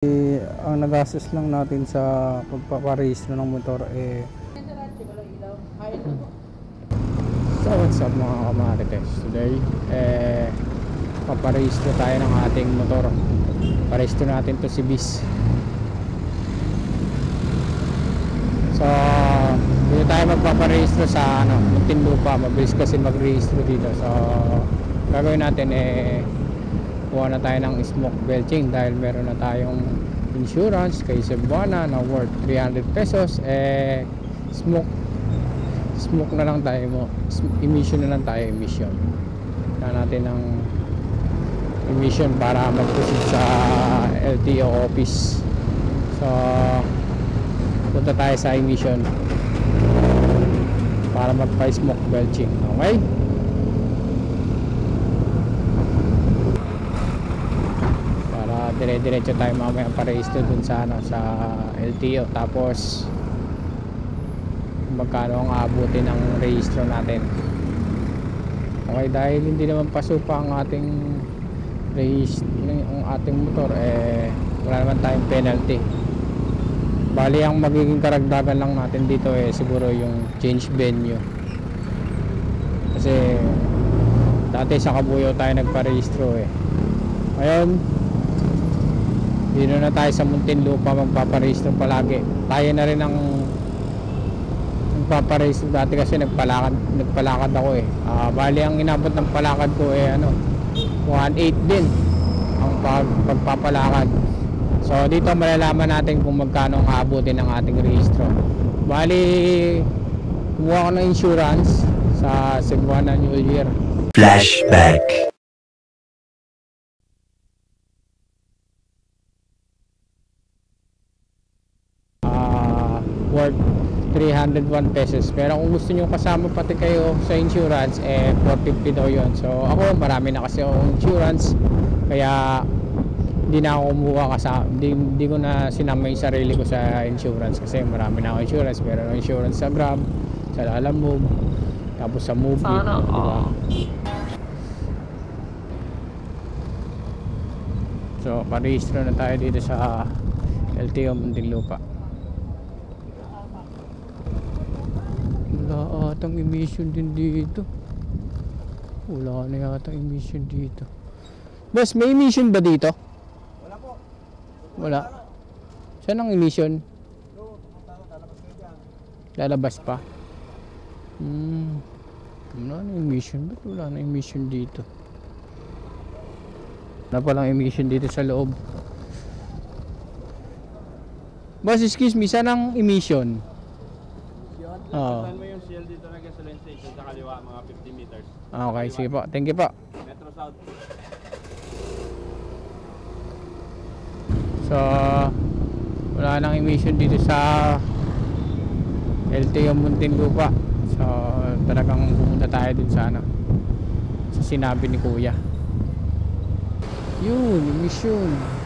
Ang nagastos lang natin sa pagpaparehistro ng motor so what's up mga kamarites, today paparehistro tayo ng ating motor. Parehistro natin to si Bis. So dito tayo magpaparehistro sa Muntinlupa. Mabilis kasi magrehistro dito. So gagawin natin kuha na tayo ng smoke belching dahil meron na tayong insurance kay Cebuana na worth 300 pesos. Smoke na lang tayo emission na lang tayo. Na natin ng emission para mag-proceed sa LTO office. So punta tayo sa emission para magpa-smoke belching. Okay, dire-diretso tayo mamaya parehistro dun sa sa LTO, tapos magkano ang aabutin ng rehistro natin. Okay, dahil hindi naman pasupa ang ating motor, wala naman tayong penalty. Bali ang magiging karagdagan lang natin dito siguro yung change venue, kasi dati sa Kabuyaw tayo nagparehistro ngayon dito na tayo sa Muntinlupa magpaparehistro palagi. Tayo na rin ang magpaparehistro dati kasi nagpalakad ako bali ang inabot ng palakad ko 1.8 din ang pagpapalakad. So dito malalaman natin kung magkano ang aabutin ng ating rehistro. Bali kumuha ko ng insurance sa Cebuana New Year. Flashback. Worth 301 pesos. Pero kung gusto nyo kasama pati kayo sa insurance 450 daw yun. So ako marami na kasi akong insurance, kaya hindi na ako kumuha kasama, hindi ko na sinama yung sarili ko sa insurance kasi marami na ako insurance. Meron ako insurance sa Grab, sa Lalamove, tapos sa Movie. Diba? So parehistro na tayo dito sa LTO Muntinlupa. Wala atang emission din dito. Wala na yata emission dito. Boss, may emission ba dito? Wala po. Wala. Saan ang emission? Lalabas pa? Wala na emission. Ba't wala na emission dito? Wala palang emission dito sa loob. Boss, excuse me, saan ang emission? Saan mo yung shield dito na gasoline station sa kaliwa, mga 50 meters. Okay, sige po. Thank you po. Metro South. So wala nang emission dito sa LTO Muntinlupa. So talagang pumunta tayo dun sa sa sinabi ni Kuya. Yun, emission.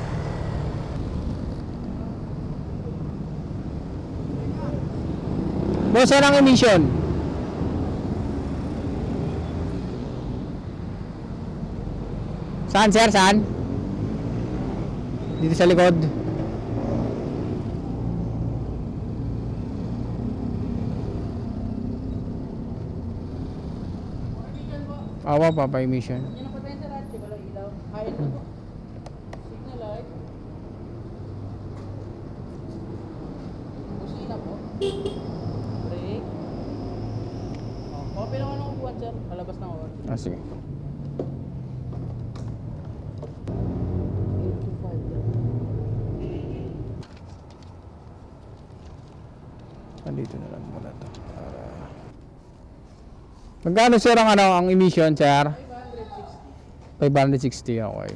Boss, saan ang emission? Saan sir? Saan? Dito sa likod. Awa pa emission. Yan ang potensya lahat, wala ilaw. Kahit po. Signal light. Kusina po. Brake. Okay lang anong upuan sir. Palabas ng oras. Sige. 825. Andito na lang muna to. Magkano sir ang emission sir? 560. Okay.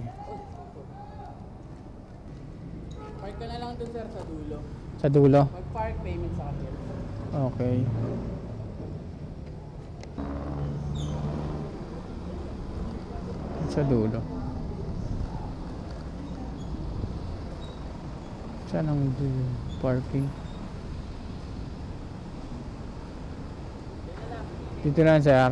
Park ka na lang dun sir sa dulo. Sa dulo? Mag-park payment sa kanila. Okay. Sa dulo. Saan ang parking? Dito na sir.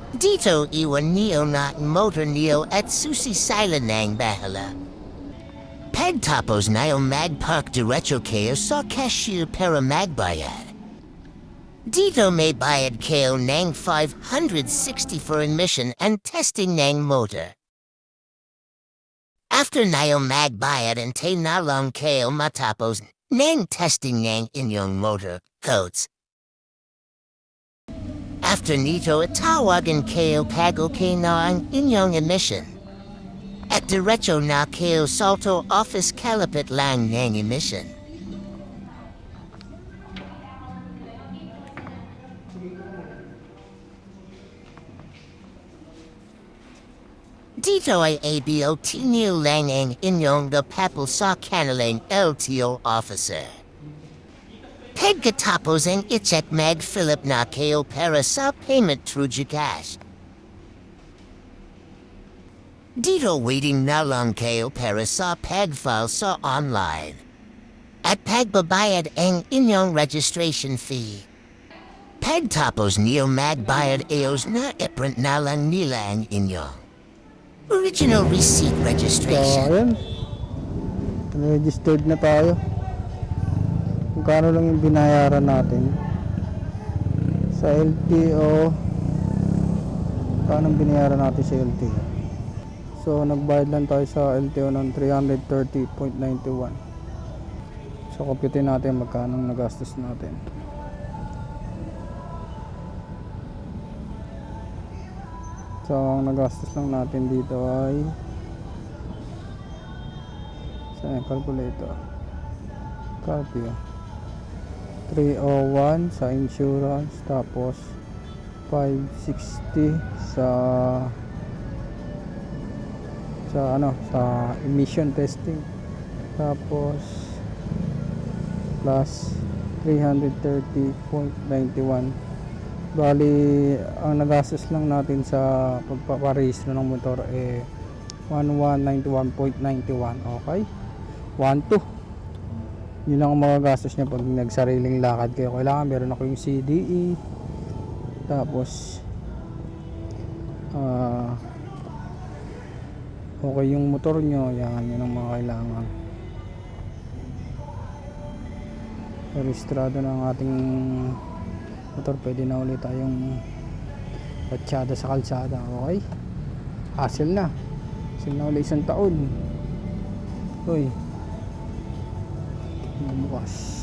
Dito iwan neo na motor neo at susi sila ng bahala. Pagtapos na magpark diretso kayo sa cashier para magbayad. Dito may bayad kayo ng 560 for admission and testing ng motor. After na magbayad antay na lang kayo matapos ng testing ng inyong motor codes. After nito tawagan kayo pag okay na ang inyong admission. At diretso na kayo salto office kalapit lang ng admission. Dito ay ABOT niyo lang ang inyong gapapal sa kanilang LTO officer. Pagkatapos ang i-check mag-fill-up na kayo para sa payment through Gcash. Dito waiting na lang kayo para sa pag-file sa online. At pagbabayad ang inyong registration fee. Pagtapos niyo magbayad ayos na i-print na lang nila ang inyong original receipt So, registration. ayun. Registered na tayo. Magkano lang yung binayaran natin sa LTO. Magkano binayaran natin sa LTO? So, nagbayad lang tayo sa LTO ng 330.91. So, computin natin magkano nagastos natin. So, ang nagastos lang natin dito ay sa calculator. Copy. 301 sa insurance, tapos 560 sa emission testing, tapos plus 330.91. Bali, ang nagastos lang natin sa pagpaparehistro ng motor 1191.91. Okay, 12. Yun lang ang magagastos niya pag nagsariling lakad kayo. Kailangan meron ako yung CDE, tapos okay yung motor nyo, yan ang mga kailangan. Rehistrado ng ating motor, pwede na ulit tayong patsyada sa kalsada. Okay, hassle na ulit 1 taon. Uy, bukas.